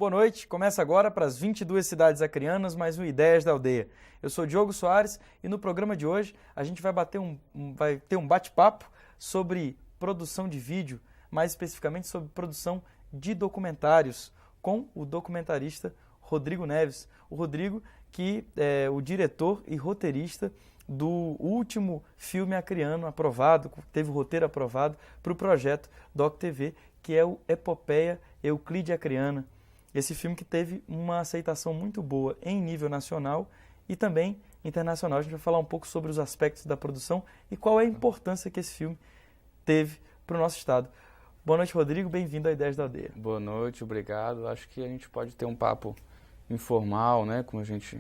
Boa noite, começa agora para as 22 cidades acreanas, mais um Ideias da Aldeia. Eu sou Diogo Soares e no programa de hoje a gente vai ter um bate-papo sobre produção de vídeo, mais especificamente sobre produção de documentários, com o documentarista Rodrigo Neves. O Rodrigo, que é o diretor e roteirista do último filme acreano aprovado, teve o roteiro aprovado para o projeto Doc TV, que é o Epopeia Euclide Acreana. Esse filme que teve uma aceitação muito boa em nível nacional e também internacional. A gente vai falar um pouco sobre os aspectos da produção e qual é a importância que esse filme teve para o nosso estado. Boa noite, Rodrigo. Bem-vindo a Ideias da Aldeia. Boa noite, obrigado. Acho que a gente pode ter um papo informal, né? Como a gente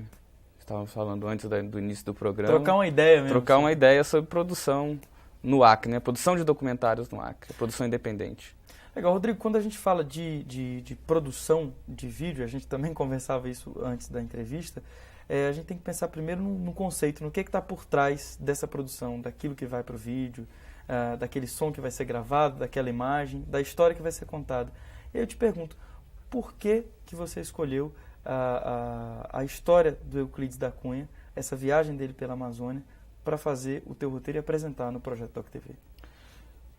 estava falando antes do início do programa. Trocar uma ideia mesmo. Trocar uma ideia sobre produção no Acre, né? Produção de documentários no Acre, produção independente. Legal, Rodrigo, quando a gente fala de produção de vídeo, a gente também conversava isso antes da entrevista, a gente tem que pensar primeiro no conceito, no que está por trás dessa produção, daquilo que vai para o vídeo, daquele som que vai ser gravado, daquela imagem, da história que vai ser contada. E eu te pergunto, por que você escolheu a história do Euclides da Cunha, essa viagem dele pela Amazônia, para fazer o teu roteiro e apresentar no Projeto Doc TV?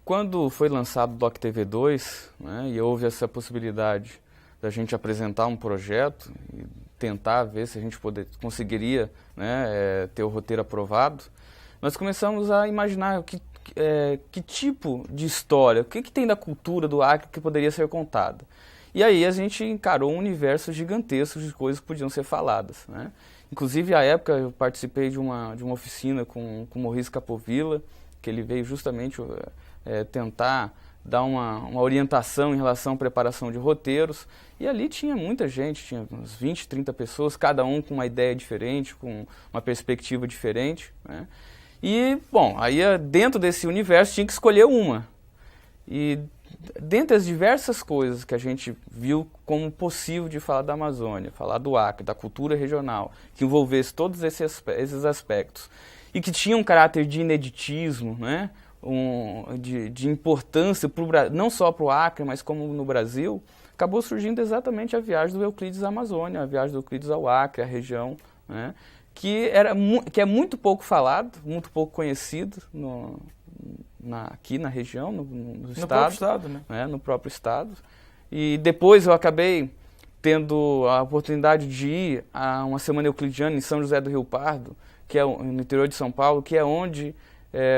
Quando foi lançado o Doc TV 2, né, e houve essa possibilidade da gente apresentar um projeto e tentar ver se a gente conseguiria, né, ter o roteiro aprovado, nós começamos a imaginar que tipo de história, o que tem da cultura do Acre que poderia ser contada. E aí a gente encarou um universo gigantesco de coisas que podiam ser faladas, né? Inclusive, à época, eu participei de uma oficina com o Maurice Capovilla, que ele veio justamente tentar dar uma orientação em relação à preparação de roteiros. E ali tinha muita gente, tinha uns 20, 30 pessoas, cada um com uma ideia diferente, com uma perspectiva diferente, né? E, bom, aí dentro desse universo tinha que escolher uma. E dentre as diversas coisas que a gente viu como possível de falar da Amazônia, falar do Acre, da cultura regional, que envolvesse todos esses aspectos, e que tinha um caráter de ineditismo, né? De importância não só para o Acre, mas como no Brasil, acabou surgindo exatamente a viagem do Euclides à Amazônia, a viagem do Euclides ao Acre, a região, né? que é muito pouco falado, muito pouco conhecido aqui na região, no estado. No próprio estado, né? No próprio estado. E depois eu acabei tendo a oportunidade de ir a uma semana euclidiana em São José do Rio Pardo, que é no interior de São Paulo, que é onde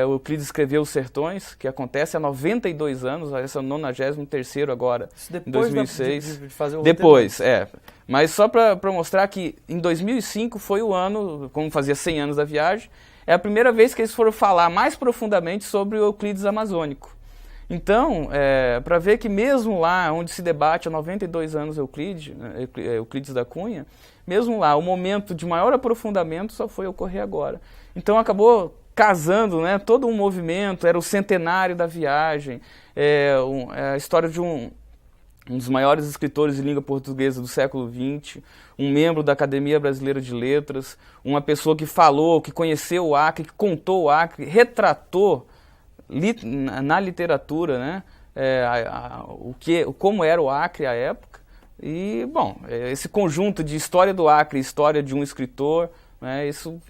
o Euclides escreveu Os Sertões, que acontece há 92 anos, esse é o 93º agora, em 2006. De fazer o depois, Mas só para mostrar que em 2005 foi o ano, como fazia 100 anos da viagem, é a primeira vez que eles foram falar mais profundamente sobre o Euclides amazônico. Então, para ver que mesmo lá onde se debate há 92 anos Euclides da Cunha, mesmo lá o momento de maior aprofundamento só foi ocorrer agora. Então acabou casando, né, todo um movimento, era o centenário da viagem, a história de um dos maiores escritores de língua portuguesa do século XX, um membro da Academia Brasileira de Letras, uma pessoa que falou, que conheceu o Acre, que contou o Acre, retratou na literatura, né, como era o Acre à época. E, bom, esse conjunto de história do Acre e história de um escritor, né, isso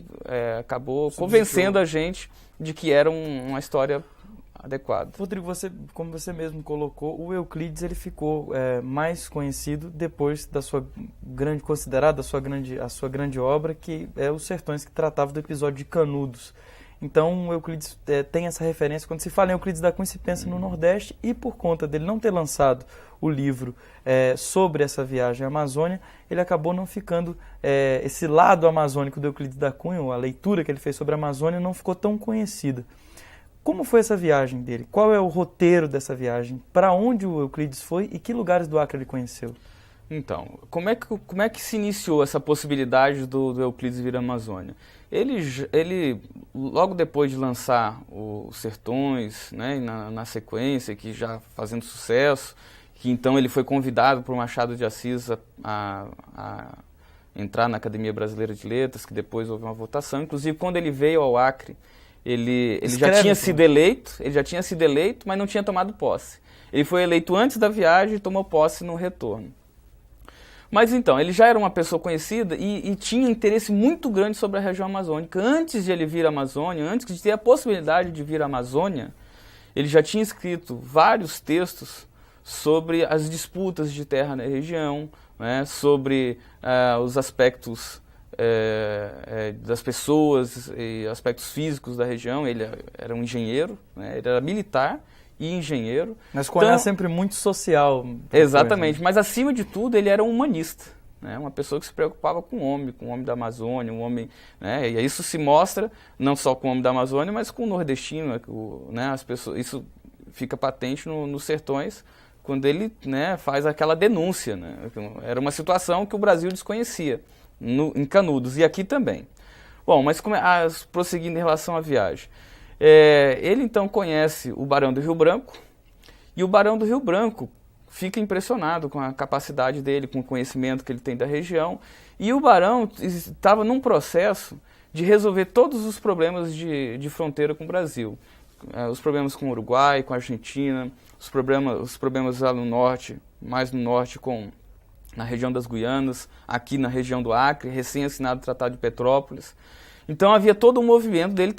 acabou convencendo a gente de que era uma história adequada. Rodrigo, como você mesmo colocou, o Euclides ele ficou mais conhecido depois da sua considerada a sua grande obra, que é Os Sertões, que tratava do episódio de Canudos. Então, o Euclides tem essa referência. Quando se fala em Euclides da Cunha, se pensa no Nordeste, e por conta dele não ter lançado o livro sobre essa viagem à Amazônia, ele acabou não ficando, esse lado amazônico do Euclides da Cunha, ou a leitura que ele fez sobre a Amazônia, não ficou tão conhecida. Como foi essa viagem dele? Qual é o roteiro dessa viagem? Para onde o Euclides foi e que lugares do Acre ele conheceu? Então, como é que se iniciou essa possibilidade do Euclides vir à Amazônia? Ele logo depois de lançar Os Sertões, né, na sequência, que já fazendo sucesso, que então ele foi convidado por Machado de Assis a entrar na Academia Brasileira de Letras, que depois houve uma votação. Inclusive, quando ele veio ao Acre, ele já tinha sido eleito, mas não tinha tomado posse. Ele foi eleito antes da viagem e tomou posse no retorno. Mas então, ele já era uma pessoa conhecida e tinha interesse muito grande sobre a região amazônica. Antes de ele vir à Amazônia, antes de ter a possibilidade de vir à Amazônia, ele já tinha escrito vários textos sobre as disputas de terra na região, né, sobre os aspectos das pessoas e aspectos físicos da região. Ele era um engenheiro, né, ele era militar e engenheiro. Mas com olhar sempre muito social. Exatamente, coisa, né? Mas acima de tudo ele era um humanista, né? Uma pessoa que se preocupava com o homem da Amazônia, um homem, né? E isso se mostra não só com o homem da Amazônia, mas com o nordestino, né? As pessoas, isso fica patente nos sertões, quando ele, né, faz aquela denúncia, né? Era uma situação que o Brasil desconhecia, em Canudos e aqui também. Bom, mas prosseguindo em relação à viagem. Ele então conhece o Barão do Rio Branco, e o Barão do Rio Branco fica impressionado com a capacidade dele, com o conhecimento que ele tem da região, e o Barão estava num processo de resolver todos os problemas de fronteira com o Brasil. Os problemas com o Uruguai, com a Argentina, os problemas lá no norte, mais no norte, na região das Guianas, aqui na região do Acre, recém-assinado o Tratado de Petrópolis. Então havia todo um movimento dele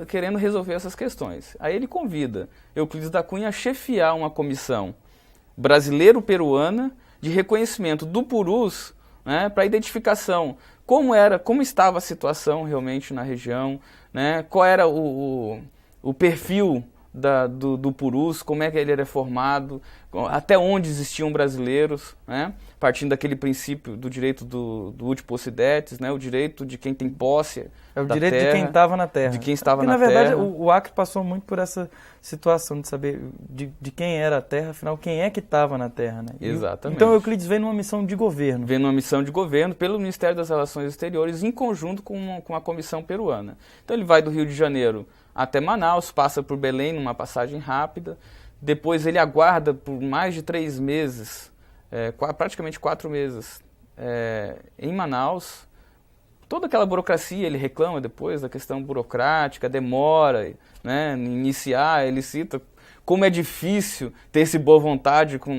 querendo resolver essas questões. Aí ele convida Euclides da Cunha a chefiar uma comissão brasileiro-peruana de reconhecimento do Purus, né, para identificação como estava a situação realmente na região, né, qual era o perfil do Purus, como é que ele era formado, até onde existiam brasileiros, né? Partindo daquele princípio do direito do uti possidetis, né? O direito de quem tem posse o direito terra, de quem estava na terra. De quem estava na terra. Na verdade, o Acre passou muito por essa situação de saber de quem era a terra, afinal, quem é que estava na terra, né? Exatamente. Então Euclides vem numa missão de governo. Vem numa missão de governo pelo Ministério das Relações Exteriores, em conjunto com a comissão peruana. Então ele vai do Rio de Janeiro até Manaus, passa por Belém numa passagem rápida, depois ele aguarda por mais de 3 meses, praticamente 4 meses, em Manaus. Toda aquela burocracia, ele reclama depois da questão burocrática, demora, né, em iniciar, ele cita como é difícil ter esse boa vontade com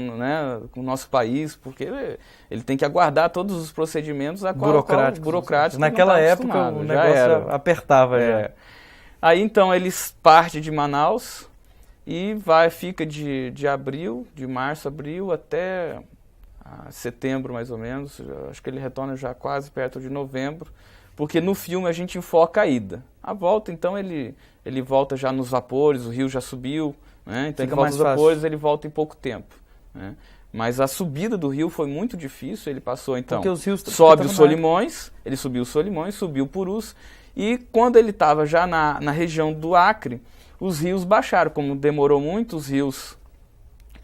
o nosso país, porque ele tem que aguardar todos os procedimentos burocráticos. Naquela época o negócio apertava. Aí então eles partem de Manaus e fica de março, abril até setembro mais ou menos. Acho que ele retorna já quase perto de novembro, porque no filme a gente enfoca a ida. A volta, então, ele volta já nos vapores, o rio já subiu, né? Então ele volta nos vapores, ele volta em pouco tempo, né? Mas a subida do rio foi muito difícil, ele passou então, sobe os Solimões, ele subiu os Solimões, subiu o Purus. E quando ele estava já na região do Acre, os rios baixaram. Como demorou muito, os rios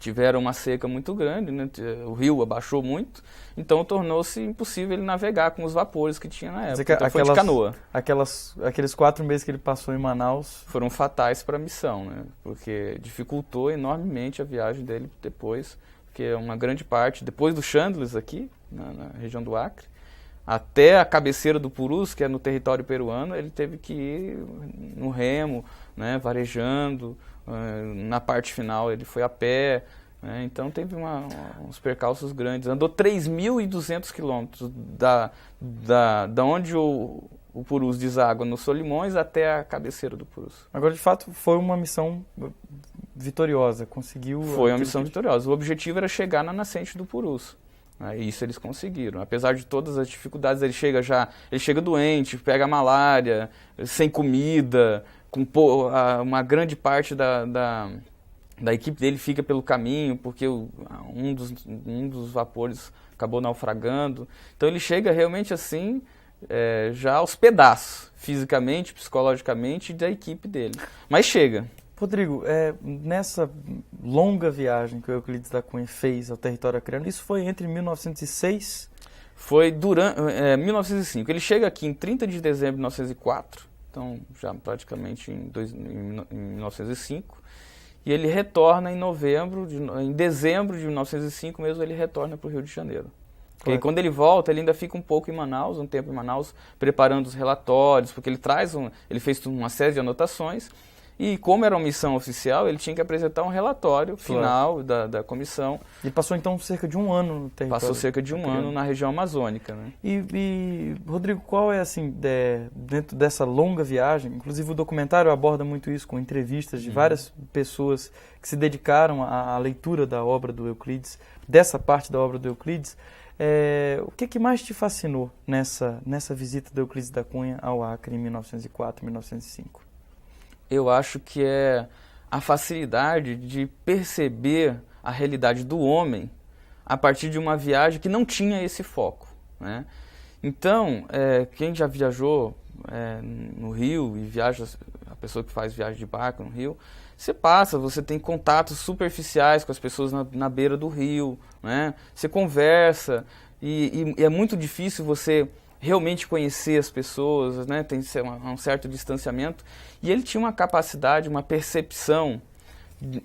tiveram uma seca muito grande, né? O rio abaixou muito, então tornou-se impossível ele navegar com os vapores que tinha na época. Então foi de canoa. Aqueles 4 meses que ele passou em Manaus foram fatais para a missão, né? Porque dificultou enormemente a viagem dele depois, porque uma grande parte, depois do Chandles aqui, na região do Acre, até a cabeceira do Purus, que é no território peruano, ele teve que ir no remo, né, varejando. Na parte final ele foi a pé, né, então teve uns percalços grandes. Andou 3.200 quilômetros da onde o Purus deságua nos Solimões até a cabeceira do Purus. Agora, de fato, foi uma missão vitoriosa, conseguiu... Foi uma missão vitoriosa. O objetivo era chegar na nascente do Purus. E isso eles conseguiram. Apesar de todas as dificuldades, ele chega doente, pega malária, sem comida, uma grande parte da equipe dele fica pelo caminho, porque um dos vapores acabou naufragando. Então ele chega realmente assim, já aos pedaços, fisicamente, psicologicamente, da equipe dele. Mas chega. Rodrigo, nessa longa viagem que o Euclides da Cunha fez ao território acreano, isso foi entre 1906? Foi durante 1905. Ele chega aqui em 30 de dezembro de 1904, então já praticamente em 1905, e ele retorna em dezembro de 1905 mesmo, ele retorna para o Rio de Janeiro. Porque quando ele volta, ele ainda fica um pouco em Manaus, um tempo em Manaus, preparando os relatórios, porque ele fez uma série de anotações. E como era uma missão oficial, ele tinha que apresentar um relatório final da comissão. Ele passou então cerca de um ano no território. Passou cerca de um ano na região amazônica, né? E Rodrigo, qual é assim, dentro dessa longa viagem, inclusive o documentário aborda muito isso com entrevistas de várias pessoas que se dedicaram à leitura da obra do Euclides, dessa parte da obra do Euclides. O que mais te fascinou nessa visita do Euclides da Cunha ao Acre em 1904, 1905? Eu acho que é a facilidade de perceber a realidade do homem a partir de uma viagem que não tinha esse foco, né? Então, quem já viajou no Rio e viaja, a pessoa que faz viagem de barco no Rio, você tem contatos superficiais com as pessoas na beira do rio, né? Você conversa e é muito difícil você realmente conhecer as pessoas, né? Tem um certo distanciamento. E ele tinha uma capacidade, uma percepção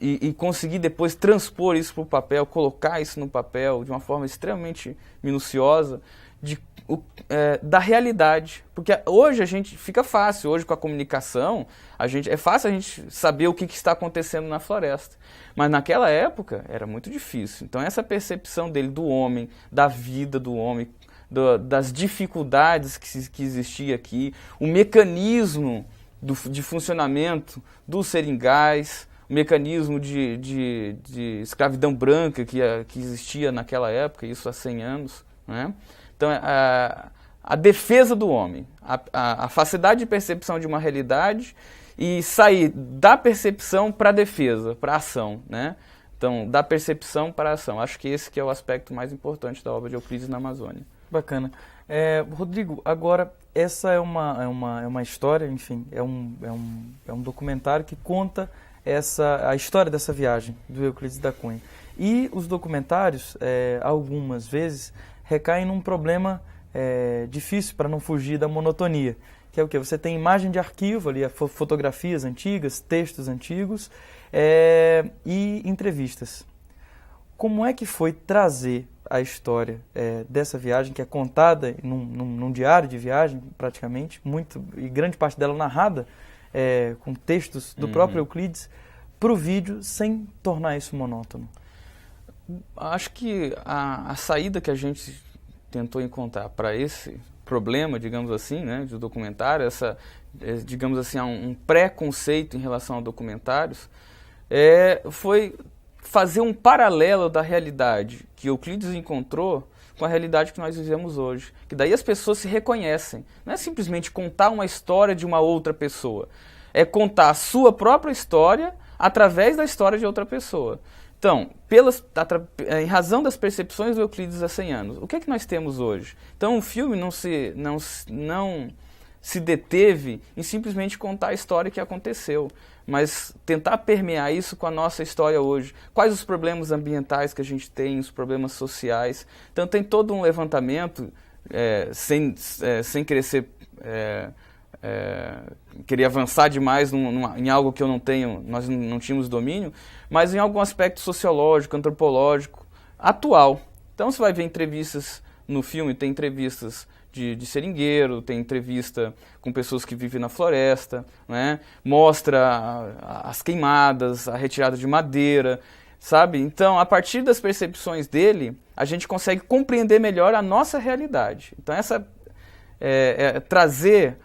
e conseguir depois transpor isso para o papel, colocar isso no papel de uma forma extremamente minuciosa da realidade. Porque hoje a gente fica fácil, hoje com a comunicação, é fácil a gente saber o que está acontecendo na floresta. Mas naquela época era muito difícil. Então essa percepção dele do homem, da vida do homem, das dificuldades que existia aqui, o mecanismo de funcionamento dos seringais, o mecanismo de escravidão branca que existia naquela época, isso há 100 anos, né? Então, a defesa do homem, a facilidade de percepção de uma realidade e sair da percepção para a defesa, para a ação, né? Então, da percepção para a ação. Acho que esse que é o aspecto mais importante da obra de Euclides na Amazônia. Bacana. Rodrigo, agora, essa é uma história, enfim, é um documentário que conta a história dessa viagem do Euclides da Cunha. E os documentários, algumas vezes, recaem num problema difícil para não fugir da monotonia, que é o quê? Você tem imagem de arquivo ali, fotografias antigas, textos antigos e entrevistas. Como é que foi trazer a história dessa viagem, que é contada num diário de viagem, praticamente, e grande parte dela narrada com textos do próprio Euclides, para o vídeo sem tornar isso monótono? Acho que a saída que a gente tentou encontrar para esse problema, digamos assim, né, do documentário, digamos assim, um preconceito em relação a documentários, foi fazer um paralelo da realidade que Euclides encontrou com a realidade que nós vivemos hoje. Que daí as pessoas se reconhecem. Não é simplesmente contar uma história de uma outra pessoa. É contar a sua própria história através da história de outra pessoa. Então, em razão das percepções do Euclides há 100 anos, o que é que nós temos hoje? Então, o filme não se deteve em simplesmente contar a história que aconteceu, mas tentar permear isso com a nossa história hoje. Quais os problemas ambientais que a gente tem, os problemas sociais. Então, tem todo um levantamento, sem querer queria avançar demais em algo que nós não tínhamos domínio, mas em algum aspecto sociológico, antropológico, atual. Então você vai ver entrevistas no filme, tem entrevistas de seringueiro, tem entrevista com pessoas que vivem na floresta, né? Mostra as queimadas, a retirada de madeira, sabe? Então, a partir das percepções dele, a gente consegue compreender melhor a nossa realidade. Então, trazer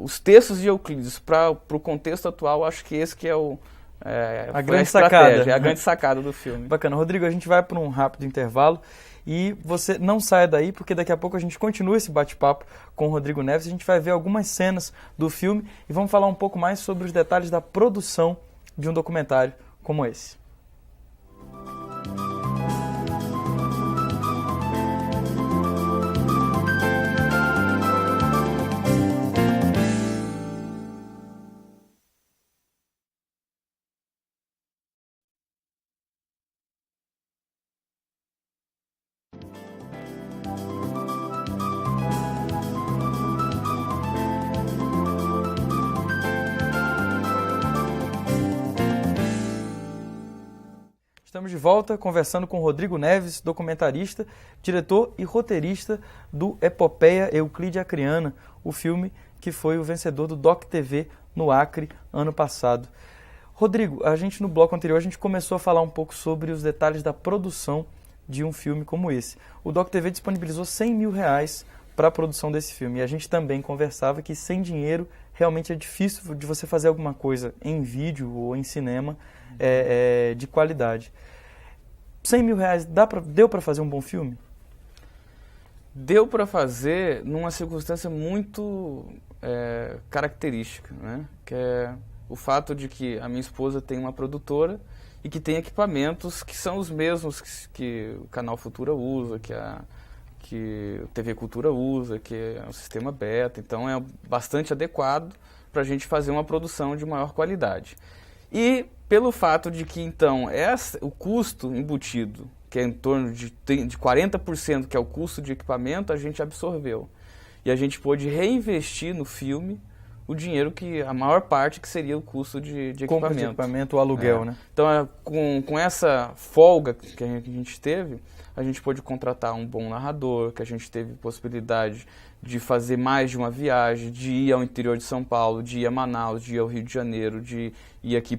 os textos de Euclides para o contexto atual, acho que esse que é a grande sacada. É a grande sacada do filme. Bacana. Rodrigo, a gente vai para um rápido intervalo e você não saia daí, porque daqui a pouco a gente continua esse bate-papo com o Rodrigo Neves. A gente vai ver algumas cenas do filme e vamos falar um pouco mais sobre os detalhes da produção de um documentário como esse. Estamos de volta conversando com Rodrigo Neves, documentarista, diretor e roteirista do Epopeia Euclide Acreana, o filme que foi o vencedor do Doc TV no Acre, ano passado. Rodrigo, a gente no bloco anterior a gente começou a falar um pouco sobre os detalhes da produção de um filme como esse. O Doc TV disponibilizou R$100 mil para a produção desse filme. E a gente também conversava que sem dinheiro realmente é difícil de você fazer alguma coisa em vídeo ou em cinema de qualidade. R$100 mil deu para fazer um bom filme? Deu para fazer numa circunstância muito característica, né? Que é o fato de que a minha esposa tem uma produtora e que tem equipamentos que são os mesmos que o Canal Futura usa, que o TV Cultura usa, que é um sistema beta. Então é bastante adequado para a gente fazer uma produção de maior qualidade. E pelo fato de que, então, o custo embutido, que é em torno de 40%, que é o custo de equipamento, a gente absorveu. E a gente pôde reinvestir no filme o dinheiro que, a maior parte, que seria o custo de equipamento. Compra de equipamento, o aluguel, né? Então, com essa folga que a gente teve, a gente pôde contratar um bom narrador, que a gente teve possibilidade de fazer mais de uma viagem, de ir ao interior de São Paulo, de ir a Manaus, de ir ao Rio de Janeiro, de ir aqui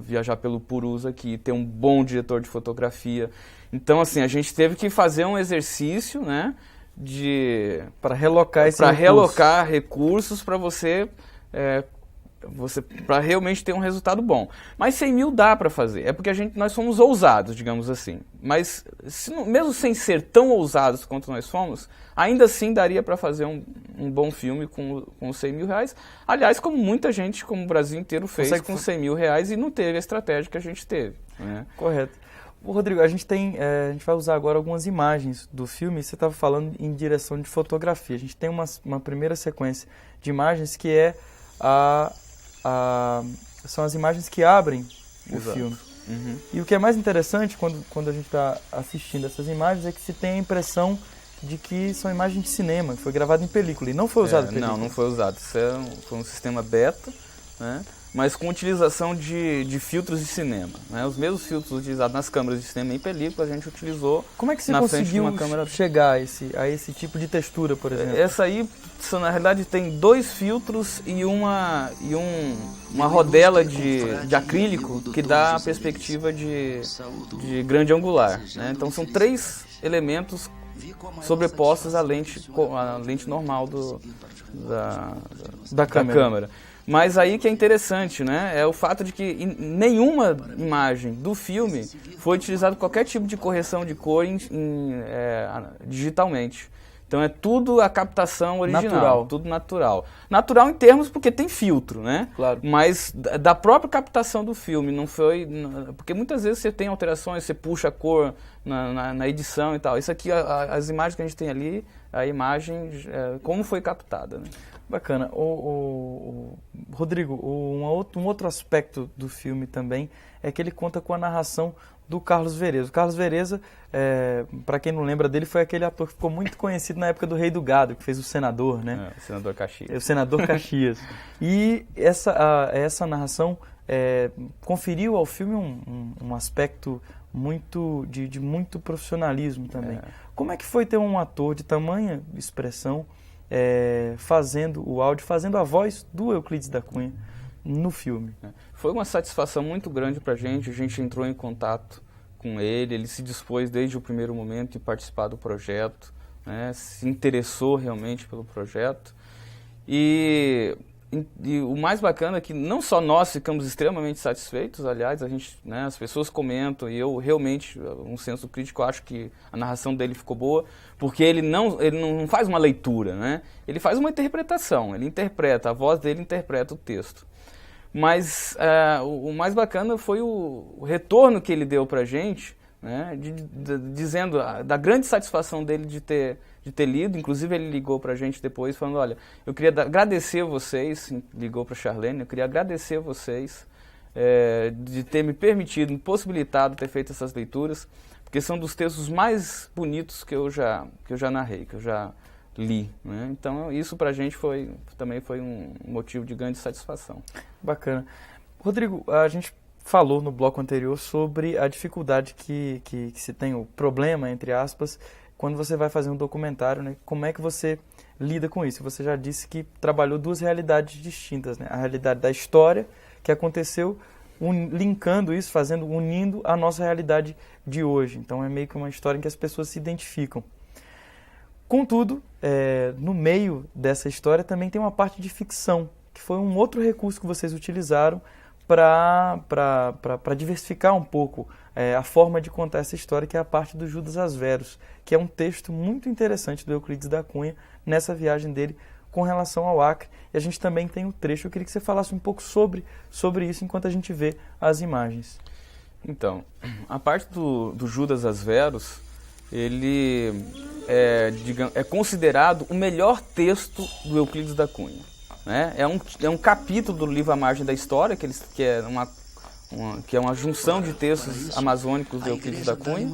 viajar pelo Purus aqui, ter um bom diretor de fotografia. Então, assim, a gente teve que fazer um exercício, né, para relocar recursos para você para realmente ter um resultado bom. Mas 100 mil dá para fazer. É porque nós somos ousados, digamos assim. Mas mesmo sem ser tão ousados quanto nós fomos, ainda assim daria para fazer um bom filme com os 100 mil reais. Aliás, como muita gente, como o Brasil inteiro fez com 100 mil reais e não teve a estratégia que a gente teve, né? Correto. Rodrigo, a gente vai usar agora algumas imagens do filme. Você estava falando em direção de fotografia. A gente tem uma primeira sequência de imagens que são as imagens que abrem o filme. Uhum. E o que é mais interessante quando a gente está assistindo essas imagens é que se tem a impressão de que são imagens de cinema, que foi gravado em película e não foi usado em película. Não foi usado. Isso foi um sistema beta, né? Mas com utilização de filtros de cinema, né? Os filtros utilizados nas câmeras de cinema em película a gente utilizou. Como é que você conseguiu chegar a esse tipo de textura, por exemplo? Essa aí, na realidade, tem 2 filtros e uma rodela de acrílico que dá a perspectiva de grande angular, né? Então são 3 elementos sobrepostos à lente normal da câmera. Mas aí que é interessante, né, é o fato de que nenhuma imagem do filme foi utilizado qualquer tipo de correção de cor digitalmente. Então é tudo a captação original, natural. Tudo natural. Natural em termos porque tem filtro, né? Claro. Mas da própria captação do filme, não foi... Porque muitas vezes você tem alterações, você puxa a cor na edição e tal. Isso aqui, as imagens que a gente tem ali, a imagem, como foi captada, né? Bacana. Rodrigo, um outro aspecto do filme também é que ele conta com a narração do Carlos Vereza. O Carlos Vereza, para quem não lembra dele, foi aquele ator que ficou muito conhecido na época do Rei do Gado, que fez o Senador, né? O Senador Caxias. O Senador Caxias. E essa narração conferiu ao filme um aspecto de muito profissionalismo também. Como é que foi ter um ator de tamanha expressão fazendo o áudio, fazendo a voz do Euclides da Cunha no filme? Foi uma satisfação muito grande para a gente entrou em contato com ele se dispôs desde o primeiro momento em participar do projeto, né, se interessou realmente pelo projeto e o mais bacana é que não só nós ficamos extremamente satisfeitos, aliás, as pessoas comentam e eu realmente, um senso crítico, acho que a narração dele ficou boa, porque ele não faz uma leitura, né? Ele faz uma interpretação, a voz dele interpreta o texto. Mas o mais bacana foi o retorno que ele deu pra gente, né, dizendo da grande satisfação dele de ter lido. Inclusive ele ligou pra gente depois falando, olha, eu queria agradecer a vocês, ligou pra Charlene, eu queria agradecer a vocês de ter me permitido, me possibilitado ter feito essas leituras, porque são dos textos mais bonitos que eu já narrei, que eu já li, né? Então isso pra gente também foi um motivo de grande satisfação. Bacana. Rodrigo, a gente falou no bloco anterior sobre a dificuldade que se tem, o problema, entre aspas, quando você vai fazer um documentário, né? Como é que você lida com isso. Você já disse que trabalhou duas realidades distintas, né? A realidade da história que aconteceu, linkando isso, unindo a nossa realidade de hoje. Então é meio que uma história em que as pessoas se identificam. Contudo, no meio dessa história também tem uma parte de ficção, que foi um outro recurso que vocês utilizaram para diversificar um pouco a forma de contar essa história, que é a parte do Judas às Veros, que é um texto muito interessante do Euclides da Cunha nessa viagem dele com relação ao Acre. E a gente também tem o trecho. Eu queria que você falasse um pouco sobre isso enquanto a gente vê as imagens. Então, a parte do Judas às Veros, ele é considerado o melhor texto do Euclides da Cunha. Né? É um capítulo do livro A Margem da História, que é uma junção de textos amazônicos do Euclides da Cunha,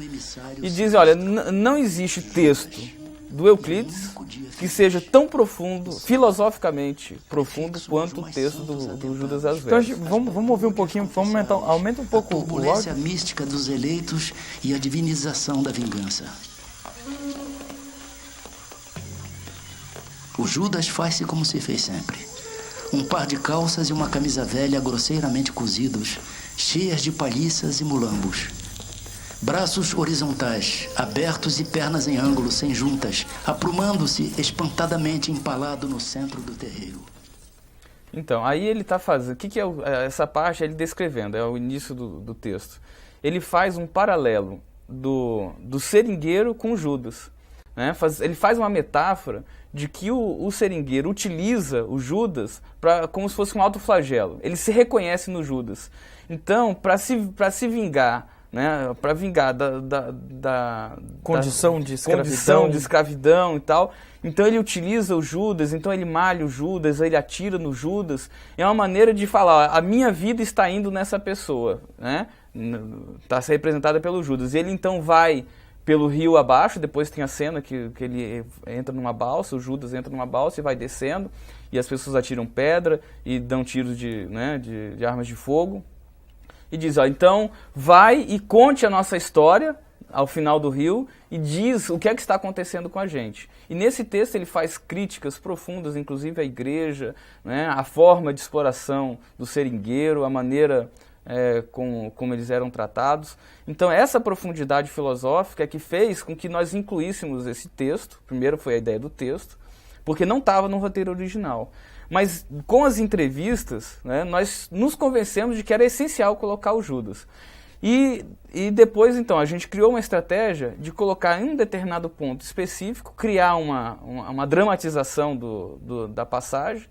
e diz, olha, não existe texto do Euclides que seja tão profundo, filosoficamente profundo, quanto o texto do Judas às Veros. Então, vamos ouvir um pouquinho, aumenta um pouco o áudio. A mística dos eleitos e a divinização da vingança. O Judas faz-se como se fez sempre. Um par de calças e uma camisa velha grosseiramente cozidos, cheias de palhiças e mulambos. Braços horizontais, abertos e pernas em ângulo, sem juntas, aprumando-se espantadamente empalado no centro do terreiro. Então, aí ele está fazendo... O que é essa parte? Ele descrevendo, é o início do texto. Ele faz um paralelo do seringueiro com Judas. Né? Ele faz uma metáfora de que o seringueiro utiliza o Judas como se fosse um autoflagelo. Ele se reconhece no Judas. Então, para se vingar, né, para vingar da condição de escravidão e tal, então ele utiliza o Judas, então ele malha o Judas, ele atira no Judas. É uma maneira de falar, ó, a minha vida está indo nessa pessoa, né? Está representada pelo Judas. Ele então vai pelo rio abaixo, depois tem a cena que ele entra numa balsa, o Judas entra numa balsa e vai descendo, e as pessoas atiram pedra e dão tiros de armas de fogo. E diz, ó, então vai e conte a nossa história ao final do rio e diz o que é que está acontecendo com a gente. E nesse texto ele faz críticas profundas, inclusive à igreja, né, a forma de exploração do seringueiro, a maneira como eles eram tratados. Então essa profundidade filosófica é que fez com que nós incluíssemos esse texto. Primeiro foi a ideia do texto, porque não estava no roteiro original. Mas com as entrevistas, né, nós nos convencemos de que era essencial colocar o Judas. E depois, então, a gente criou uma estratégia de colocar em um determinado ponto específico, criar uma dramatização da passagem,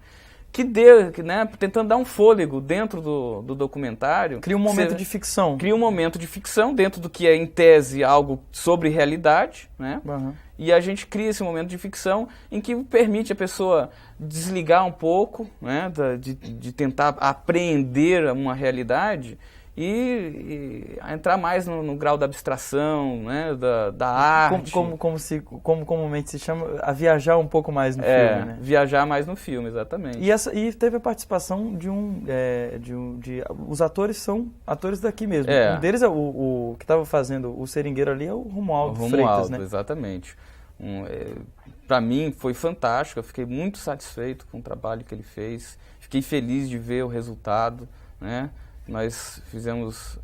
né, tentando dar um fôlego dentro do documentário. Cria um momento de ficção. Cria um momento de ficção dentro do que é, em tese, algo sobre realidade, né? Uhum. E a gente cria esse momento de ficção em que permite a pessoa desligar um pouco, né, de tentar apreender uma realidade e entrar mais no grau da abstração, né, da arte. Como comumente se chama, a viajar um pouco mais no filme, né? Viajar mais no filme, exatamente. E teve a participação os atores são atores daqui mesmo. Um deles é o que estava fazendo o seringueiro ali, é o Romualdo Freitas, né? Exatamente. Para mim foi fantástico, eu fiquei muito satisfeito com o trabalho que ele fez, fiquei feliz de ver o resultado, né? Nós fizemos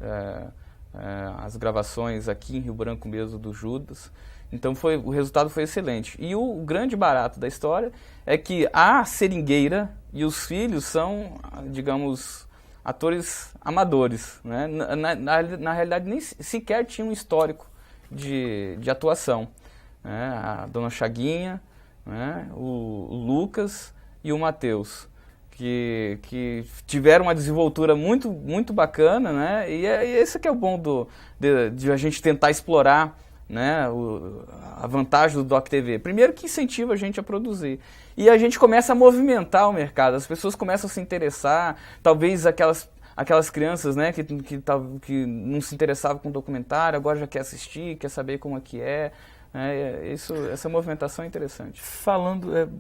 as gravações aqui em Rio Branco mesmo do Judas, então o resultado foi excelente. E o grande barato da história é que a seringueira e os filhos são, digamos, atores amadores, né? Na realidade nem sequer tinha um histórico de atuação, né? A dona Chaguinha, né? O Lucas e o Matheus, que tiveram uma desenvoltura muito, muito bacana, né? E esse que é o bom de a gente tentar explorar, né, a vantagem do Doc TV. Primeiro que incentiva a gente a produzir. E a gente começa a movimentar o mercado, as pessoas começam a se interessar, talvez aquelas crianças, né, que não se interessavam com documentário, agora já quer assistir, quer saber como é que é. Essa movimentação é interessante.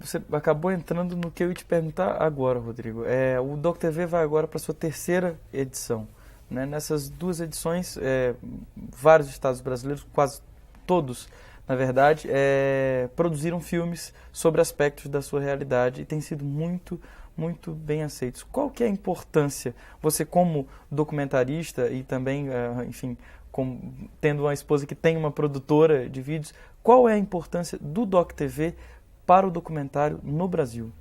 Você acabou entrando no que eu ia te perguntar agora, Rodrigo. O Doc TV vai agora para a sua terceira edição, né? Nessas duas edições, vários estados brasileiros, quase todos, na verdade, produziram filmes sobre aspectos da sua realidade e têm sido muito, muito bem aceitos. Qual que é a importância, você como documentarista e também, enfim, tendo uma esposa que tem uma produtora de vídeos, qual é a importância do DocTV para o documentário no Brasil?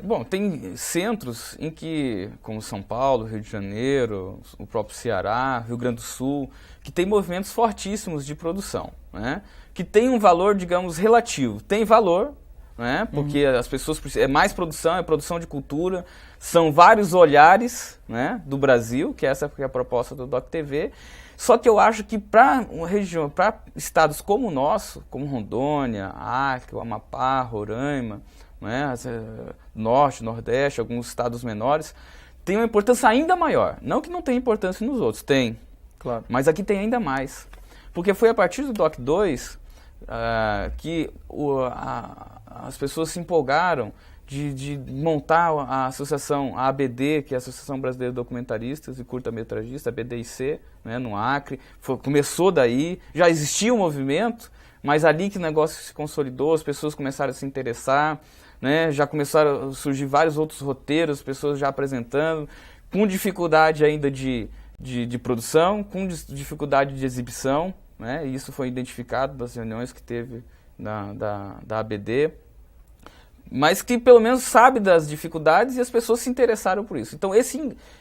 Bom, tem centros em que, como São Paulo, Rio de Janeiro, o próprio Ceará, Rio Grande do Sul, que tem movimentos fortíssimos de produção, né? Que tem um valor, digamos, relativo. Tem valor, né? Porque as pessoas precisam, é mais produção, é produção de cultura, são vários olhares, né, do Brasil, que essa é a proposta do DocTV. Só que eu acho que para uma região, para estados como o nosso, como Rondônia, Acre, Amapá, Roraima, né, Norte, Nordeste, alguns estados menores, tem uma importância ainda maior. Não que não tenha importância nos outros, tem, claro, mas aqui tem ainda mais. Porque foi a partir do Doc 2 que as pessoas se empolgaram de montar a associação, a ABD, que é a Associação Brasileira de Documentaristas e Curta-Metragistas, a BDIC, né, no Acre. Começou daí, já existia um movimento, mas ali que o negócio se consolidou, as pessoas começaram a se interessar, né, já começaram a surgir vários outros roteiros, pessoas já apresentando, com dificuldade ainda de produção, com dificuldade de exibição, né, e isso foi identificado das reuniões que teve da ABD, mas que pelo menos sabe das dificuldades e as pessoas se interessaram por isso. Então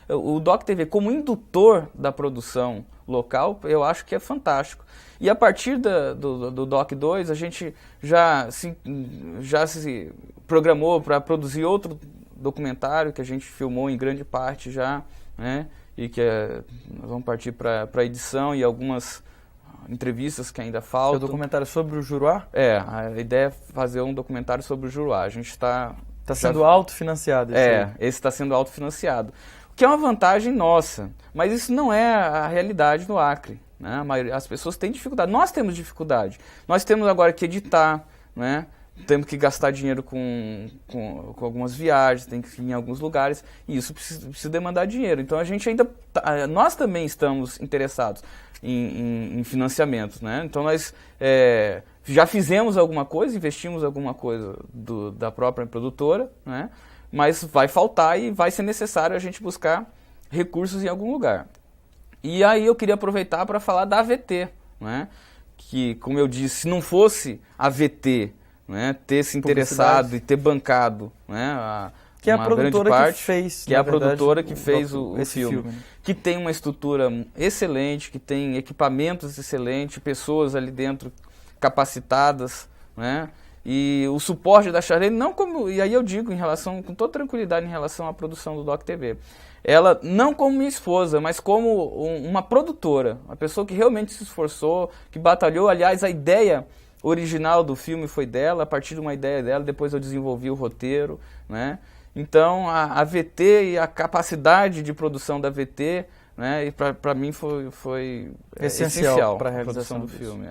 o DocTV como indutor da produção local, eu acho que é fantástico. E a partir do Doc 2, a gente já se programou para produzir outro documentário que a gente filmou em grande parte já, né, e que nós vamos partir para a edição e algumas entrevistas que ainda faltam. É o documentário sobre o Juruá? A ideia é fazer um documentário sobre o Juruá. A gente está sendo autofinanciado. Esse está sendo autofinanciado. O que é uma vantagem nossa, mas isso não é a realidade no Acre, né? As pessoas têm dificuldade, nós temos dificuldade. Nós temos agora que editar, né? Temos que gastar dinheiro com algumas viagens, tem que ir em alguns lugares, e isso precisa demandar dinheiro. Então a gente nós também estamos interessados em financiamentos, né? Então nós já fizemos alguma coisa, investimos alguma coisa da própria produtora, né? Mas vai faltar e vai ser necessário a gente buscar recursos em algum lugar. E aí eu queria aproveitar para falar da AVT, né? Que, como eu disse, se não fosse a AVT, né, ter se interessado e ter bancado, né, que é a produtora que fez, que é a produtora que fez o filme, né? Que tem uma estrutura excelente, que tem equipamentos excelentes, pessoas ali dentro capacitadas, né? E o suporte da Charlene, não como, e aí eu digo com toda tranquilidade em relação à produção do DocTV, ela não como minha esposa, mas como uma produtora, uma pessoa que realmente se esforçou, que batalhou. Aliás, a ideia original do filme foi dela, a partir de uma ideia dela, depois eu desenvolvi o roteiro, né? Então a VT e a capacidade de produção da VT, né, e para mim foi essencial para a realização realização do filme.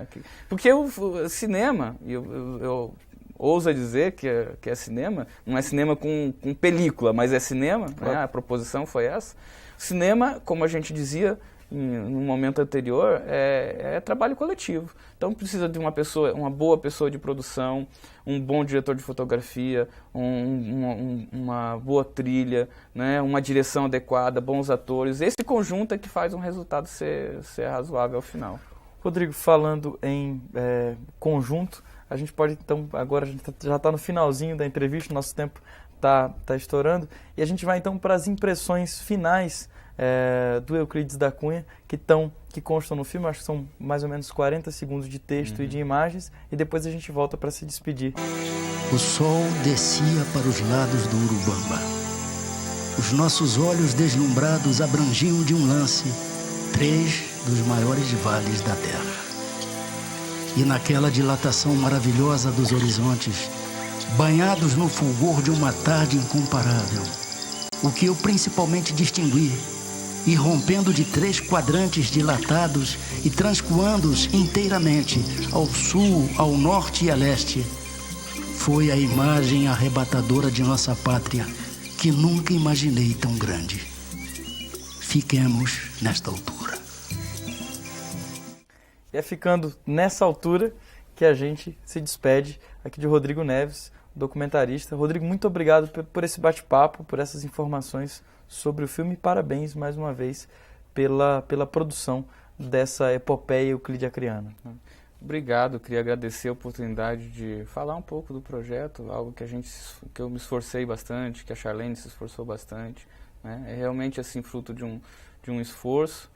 Porque o cinema, eu ouso dizer que é cinema, não é cinema com película, mas é cinema, claro, né, a proposição foi essa. Cinema, como a gente dizia no momento anterior, é trabalho coletivo. Então precisa de uma boa pessoa de produção, um bom diretor de fotografia, uma boa trilha, né, uma direção adequada, bons atores. Esse conjunto é que faz um resultado ser razoável ao final. Rodrigo, falando em conjunto, a gente pode então, agora a gente já está no finalzinho da entrevista, nosso tempo está estourando, e a gente vai então para as impressões finais do Euclides da Cunha, que constam no filme. Acho que são mais ou menos 40 segundos de texto e de imagens, e depois a gente volta para se despedir. O sol descia para os lados do Urubamba. Os nossos olhos deslumbrados abrangiam de um lance 3 dos maiores vales da Terra. E naquela dilatação maravilhosa dos horizontes, banhados no fulgor de uma tarde incomparável, o que eu principalmente distingui, irrompendo de 3 quadrantes dilatados e transcoando-os inteiramente ao sul, ao norte e a leste, foi a imagem arrebatadora de nossa pátria que nunca imaginei tão grande. Fiquemos nesta altura. E é ficando nessa altura que a gente se despede aqui de Rodrigo Neves, documentarista. Rodrigo, muito obrigado por esse bate-papo, por essas informações sobre o filme. Parabéns mais uma vez pela produção dessa epopeia Euclide Acreana. Obrigado, queria agradecer a oportunidade de falar um pouco do projeto, algo que eu me esforcei bastante, que a Charlene se esforçou bastante, né? É realmente assim fruto de um esforço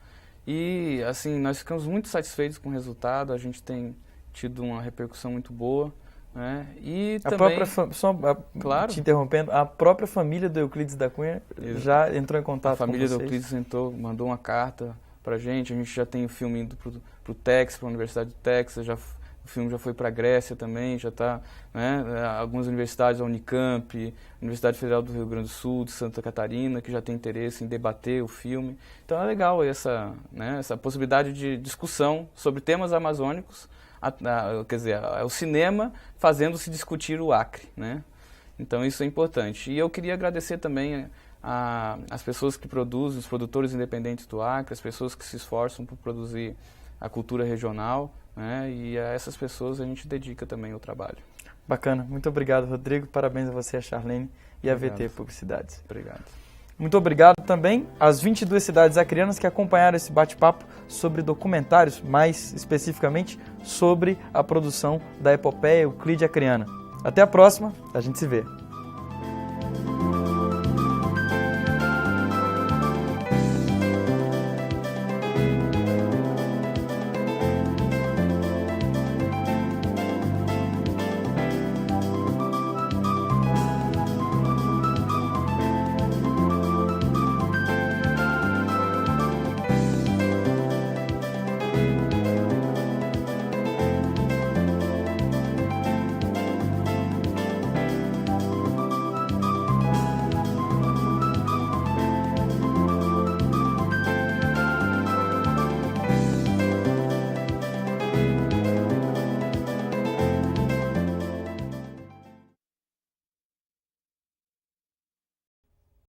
e assim nós ficamos muito satisfeitos com o resultado, a gente tem tido uma repercussão muito boa, né? E A também, própria claro, te interrompendo, a própria família do Euclides da Cunha já entrou em contato a família com vocês? do Euclides mandou uma carta pra gente, a gente já tem o filme indo pro Texas, para a Universidade do Texas, o filme já foi para a Grécia também, já está, né, algumas universidades, a Unicamp, Universidade Federal do Rio Grande do Sul, de Santa Catarina, que já tem interesse em debater o filme. Então é legal essa possibilidade de discussão sobre temas amazônicos, quer dizer, o cinema fazendo-se discutir o Acre, né? Então isso é importante. E eu queria agradecer também as pessoas que produzem, os produtores independentes do Acre, as pessoas que se esforçam por produzir a cultura regional, né? E a essas pessoas a gente dedica também o trabalho. Bacana. Muito obrigado, Rodrigo. Parabéns a você, a Charlene e a VT Publicidades. Obrigado. Muito obrigado também às 22 cidades acreanas que acompanharam esse bate-papo sobre documentários, mais especificamente sobre a produção da epopeia Euclide Acreana. Até a próxima, a gente se vê.